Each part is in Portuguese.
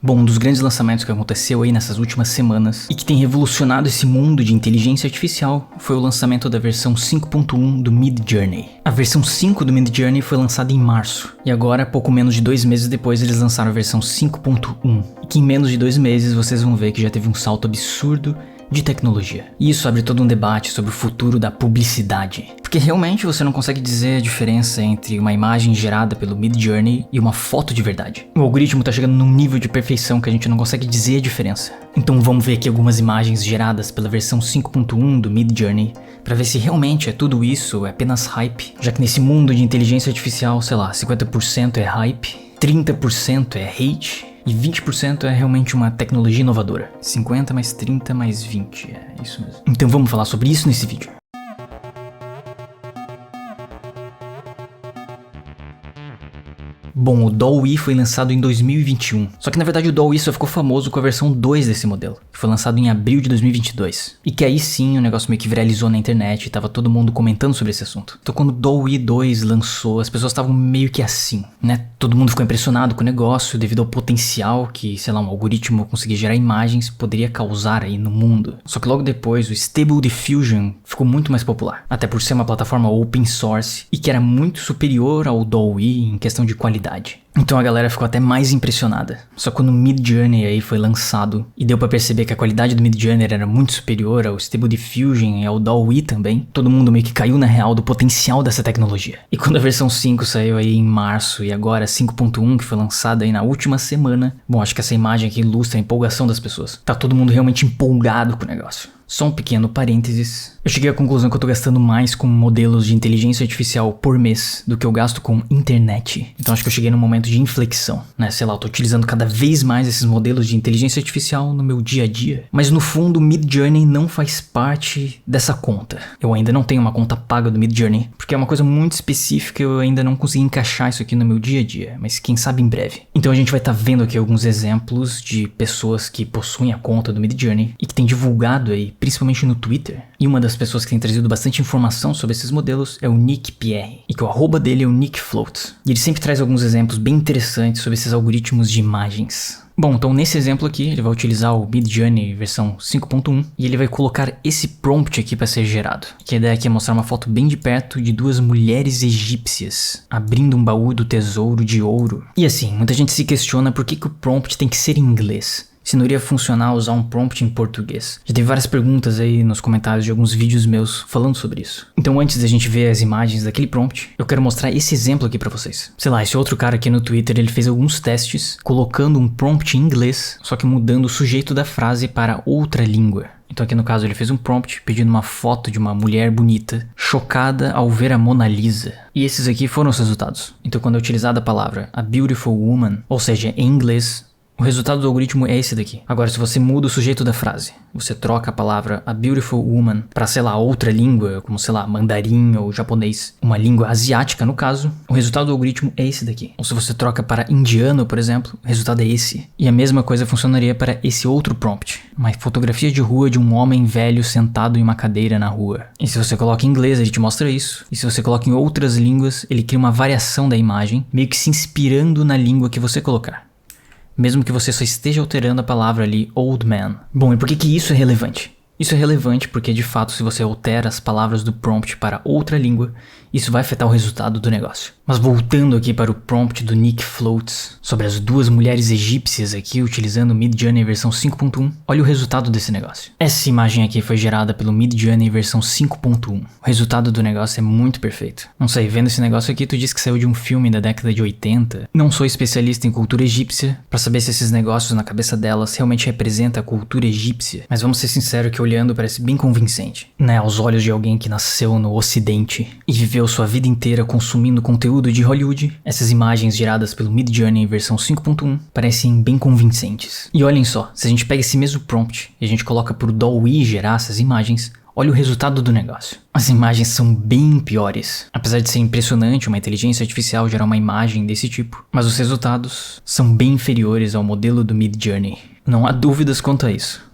Bom, um dos grandes lançamentos que aconteceu aí nessas últimas semanas e que tem revolucionado esse mundo de inteligência artificial foi o lançamento da versão 5.1 do Midjourney. A versão 5 do Midjourney foi lançada em março e agora, pouco menos de 2 meses depois, eles lançaram a versão 5.1 e que em menos de 2 meses vocês vão ver que já teve um salto absurdo de tecnologia. E isso abre todo um debate sobre o futuro da publicidade. Porque realmente você não consegue dizer a diferença entre uma imagem gerada pelo Midjourney e uma foto de verdade. O algoritmo tá chegando num nível de perfeição que a gente não consegue dizer a diferença. Então vamos ver aqui algumas imagens geradas pela versão 5.1 do Midjourney para ver se realmente é tudo isso ou é apenas hype. Já que nesse mundo de inteligência artificial, sei lá, 50% é hype, 30% é hate e 20% é realmente uma tecnologia inovadora. 50 mais 30 mais 20, é isso mesmo. Então vamos falar sobre isso nesse vídeo. Bom, o DALL-E foi lançado em 2021, só que na verdade o DALL-E só ficou famoso com a versão 2 desse modelo, que foi lançado em abril de 2022. E que aí sim o negócio meio que viralizou na internet e tava todo mundo comentando sobre esse assunto. Então quando o DALL-E 2 lançou, as pessoas estavam meio que assim, né? Todo mundo ficou impressionado com o negócio devido ao potencial que, sei lá, um algoritmo conseguir gerar imagens poderia causar aí no mundo. Só que logo depois o Stable Diffusion ficou muito mais popular, até por ser uma plataforma open source e que era muito superior ao DALL-E em questão de qualidade. Então a galera ficou até mais impressionada. Só quando o Midjourney aí foi lançado e deu pra perceber que a qualidade do Midjourney era muito superior ao Stable Diffusion e ao DALL-E também, todo mundo meio que caiu na real do potencial dessa tecnologia. E quando a versão 5 saiu aí em março e agora a 5.1 que foi lançada aí na última semana, bom, acho que essa imagem aqui ilustra a empolgação das pessoas. Tá todo mundo realmente empolgado com o negócio. Só um pequeno parênteses. Eu cheguei à conclusão que eu tô gastando mais com modelos de inteligência artificial por mês do que eu gasto com internet. Então acho que eu cheguei num momento de inflexão, né? Sei lá, eu tô utilizando cada vez mais esses modelos de inteligência artificial no meu dia a dia. Mas no fundo o Midjourney não faz parte dessa conta. Eu ainda não tenho uma conta paga do Midjourney, porque é uma coisa muito específica e eu ainda não consegui encaixar isso aqui no meu dia a dia. Mas quem sabe em breve. Então a gente vai estar vendo aqui alguns exemplos de pessoas que possuem a conta do Midjourney e que têm divulgado aí, principalmente no Twitter. E uma das pessoas que tem trazido bastante informação sobre esses modelos é o Nick Pierre, e que o arroba dele é o Nick Float. E ele sempre traz alguns exemplos bem interessantes sobre esses algoritmos de imagens. Bom, então nesse exemplo aqui, ele vai utilizar o Midjourney versão 5.1 e ele vai colocar esse prompt aqui para ser gerado. Que a ideia aqui é mostrar uma foto bem de perto de duas mulheres egípcias abrindo um baú do tesouro de ouro. E assim, muita gente se questiona por que o prompt tem que ser em inglês, se não iria funcionar usar um prompt em português. Já teve várias perguntas aí nos comentários de alguns vídeos meus falando sobre isso. Então antes da gente ver as imagens daquele prompt, eu quero mostrar esse exemplo aqui pra vocês. Sei lá, esse outro cara aqui no Twitter, ele fez alguns testes colocando um prompt em inglês, só que mudando o sujeito da frase para outra língua. Então aqui no caso ele fez um prompt pedindo uma foto de uma mulher bonita, chocada ao ver a Mona Lisa. E esses aqui foram os resultados. Então quando é utilizada a palavra a beautiful woman, ou seja, em inglês, o resultado do algoritmo é esse daqui. Agora, se você muda o sujeito da frase, você troca a palavra a beautiful woman para, sei lá, outra língua, como, sei lá, mandarim ou japonês, uma língua asiática no caso, o resultado do algoritmo é esse daqui. Ou se você troca para indiano, por exemplo, o resultado é esse. E a mesma coisa funcionaria para esse outro prompt. Uma fotografia de rua de um homem velho sentado em uma cadeira na rua. E se você coloca em inglês, ele te mostra isso. E se você coloca em outras línguas, ele cria uma variação da imagem, meio que se inspirando na língua que você colocar, mesmo que você só esteja alterando a palavra ali, old man. Bom, e por que isso é relevante? Isso é relevante porque, de fato, se você altera as palavras do prompt para outra língua, isso vai afetar o resultado do negócio. Mas voltando aqui para o prompt do Nick Floats, sobre as duas mulheres egípcias aqui utilizando o Midjourney versão 5.1, olha o resultado desse negócio. Essa imagem aqui foi gerada pelo Midjourney versão 5.1. O resultado do negócio é muito perfeito. Não sei, vendo esse negócio aqui, tu diz que saiu de um filme da década de 80. Não sou especialista em cultura egípcia para saber se esses negócios na cabeça delas realmente representam a cultura egípcia, mas vamos ser sinceros que olhando parece bem convincente, né, aos olhos de alguém que nasceu no ocidente e viveu sua vida inteira consumindo conteúdo de Hollywood. Essas imagens geradas pelo Midjourney versão 5.1 parecem bem convincentes. E olhem só, se a gente pega esse mesmo prompt e a gente coloca pro DALL-E gerar essas imagens, olha o resultado do negócio. As imagens são bem piores. Apesar de ser impressionante uma inteligência artificial gerar uma imagem desse tipo, mas os resultados são bem inferiores ao modelo do Midjourney. Não há dúvidas quanto a isso.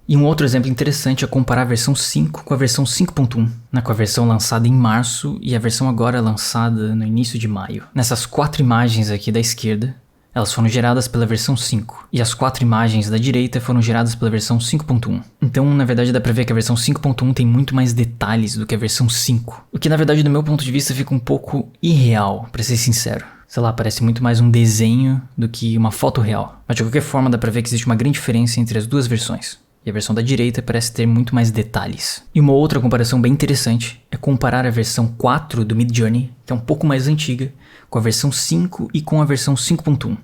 E um outro exemplo interessante é comparar a versão 5 com a versão 5.1, né, com a versão lançada em março e a versão agora lançada no início de maio. Nessas 4 imagens aqui da esquerda, elas foram geradas pela versão 5, e as 4 imagens da direita foram geradas pela versão 5.1. Então, na verdade, dá pra ver que a versão 5.1 tem muito mais detalhes do que a versão 5, o que, na verdade, do meu ponto de vista, fica um pouco irreal, pra ser sincero. Sei lá, parece muito mais um desenho do que uma foto real. Mas de qualquer forma, dá pra ver que existe uma grande diferença entre as duas versões. E a versão da direita parece ter muito mais detalhes. E uma outra comparação bem interessante é comparar a versão 4 do Midjourney, que é um pouco mais antiga, com a versão 5 e com a versão 5.1.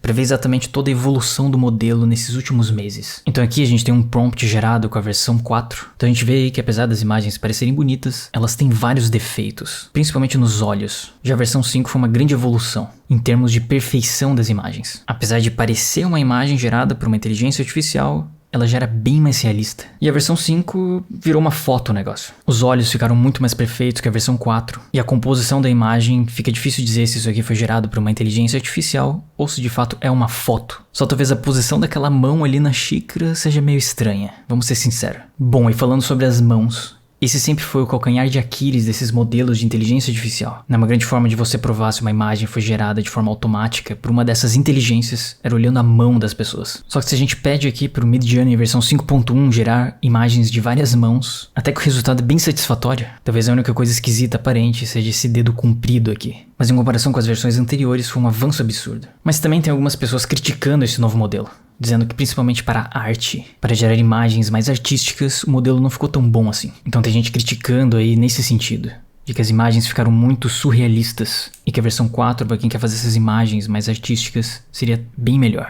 Para ver exatamente toda a evolução do modelo nesses últimos meses. Então aqui a gente tem um prompt gerado com a versão 4. Então a gente vê aí que apesar das imagens parecerem bonitas, elas têm vários defeitos, principalmente nos olhos. Já a versão 5 foi uma grande evolução em termos de perfeição das imagens. Apesar de parecer uma imagem gerada por uma inteligência artificial, ela já era bem mais realista. E a versão 5 virou uma foto o negócio. Os olhos ficaram muito mais perfeitos que a versão 4. E a composição da imagem, fica difícil dizer se isso aqui foi gerado por uma inteligência artificial ou se de fato é uma foto. Só talvez a posição daquela mão ali na xícara seja meio estranha, vamos ser sinceros. Bom, e falando sobre as mãos, esse sempre foi o calcanhar de Aquiles desses modelos de inteligência artificial. Uma grande forma de você provar se uma imagem foi gerada de forma automática por uma dessas inteligências era olhando a mão das pessoas. Só que se a gente pede aqui pro Midjourney versão 5.1 gerar imagens de várias mãos, até que o resultado é bem satisfatório. Talvez a única coisa esquisita aparente seja esse dedo comprido aqui. Mas em comparação com as versões anteriores foi um avanço absurdo. Mas também tem algumas pessoas criticando esse novo modelo, dizendo que principalmente para a arte, para gerar imagens mais artísticas, o modelo não ficou tão bom assim. Então tem gente criticando aí nesse sentido, de que as imagens ficaram muito surrealistas e que a versão 4, para quem quer fazer essas imagens mais artísticas, seria bem melhor.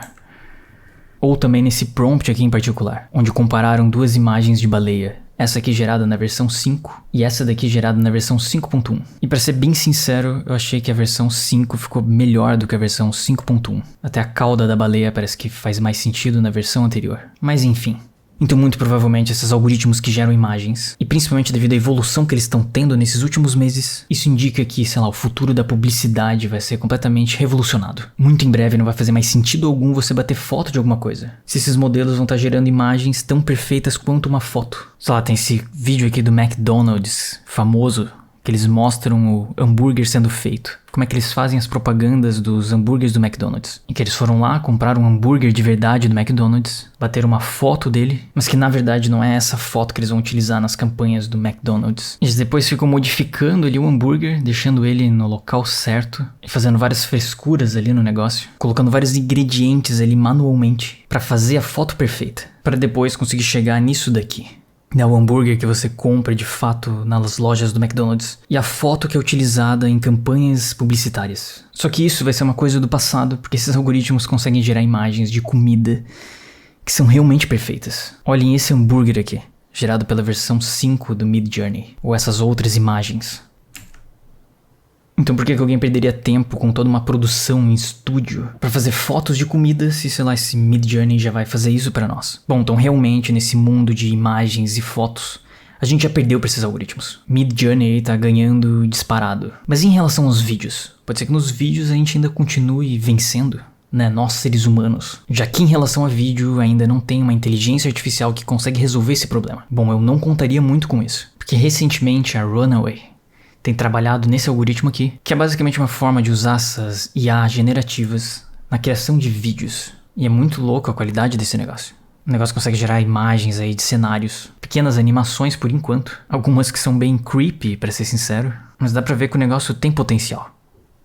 Ou também nesse prompt aqui em particular, onde compararam duas imagens de baleia. Essa aqui gerada na versão 5 e essa daqui gerada na versão 5.1. E pra ser bem sincero, eu achei que a versão 5 ficou melhor do que a versão 5.1. Até a cauda da baleia parece que faz mais sentido na versão anterior. Mas enfim. Então muito provavelmente esses algoritmos que geram imagens, e principalmente devido à evolução que eles estão tendo nesses últimos meses, isso indica que, sei lá, o futuro da publicidade vai ser completamente revolucionado. Muito em breve não vai fazer mais sentido algum você bater foto de alguma coisa, se esses modelos vão estar gerando imagens tão perfeitas quanto uma foto. Sei lá, tem esse vídeo aqui do McDonald's, famoso, que eles mostram o hambúrguer sendo feito. Como é que eles fazem as propagandas dos hambúrgueres do McDonald's. E que eles foram lá, compraram um hambúrguer de verdade do McDonald's, bateram uma foto dele, mas que na verdade não é essa foto que eles vão utilizar nas campanhas do McDonald's. Eles depois ficam modificando ali o hambúrguer, deixando ele no local certo, e fazendo várias frescuras ali no negócio, colocando vários ingredientes ali manualmente, pra fazer a foto perfeita, pra depois conseguir chegar nisso daqui. É o hambúrguer que você compra de fato nas lojas do McDonald's e a foto que é utilizada em campanhas publicitárias. Só que isso vai ser uma coisa do passado, porque esses algoritmos conseguem gerar imagens de comida que são realmente perfeitas. Olhem esse hambúrguer aqui, gerado pela versão 5 do Midjourney, ou essas outras imagens. Então por que alguém perderia tempo com toda uma produção em estúdio pra fazer fotos de comida se, sei lá, esse Midjourney já vai fazer isso pra nós? Bom, então realmente nesse mundo de imagens e fotos, a gente já perdeu pra esses algoritmos. Midjourney tá ganhando disparado. Mas em relação aos vídeos, pode ser que nos vídeos a gente ainda continue vencendo, né, nós seres humanos. Já que em relação a vídeo ainda não tem uma inteligência artificial que consegue resolver esse problema. Bom, eu não contaria muito com isso, porque recentemente a Runway tem trabalhado nesse algoritmo aqui, que é basicamente uma forma de usar essas IA generativas na criação de vídeos. E é muito louco a qualidade desse negócio. O negócio consegue gerar imagens aí de cenários, pequenas animações por enquanto, algumas que são bem creepy, pra ser sincero, mas dá pra ver que o negócio tem potencial.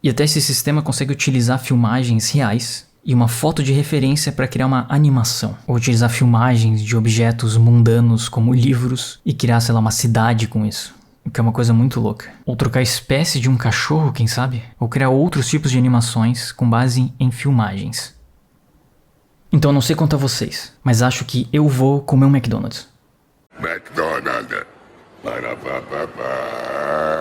E até esse sistema consegue utilizar filmagens reais e uma foto de referência para criar uma animação, ou utilizar filmagens de objetos mundanos como livros e criar, sei lá, uma cidade com isso. O que é uma coisa muito louca. Ou trocar a espécie de um cachorro, quem sabe? Ou criar outros tipos de animações com base em filmagens. Então eu não sei quanto a vocês, mas acho que eu vou comer um McDonald's. McDonald's. Ba-da-ba-ba-ba.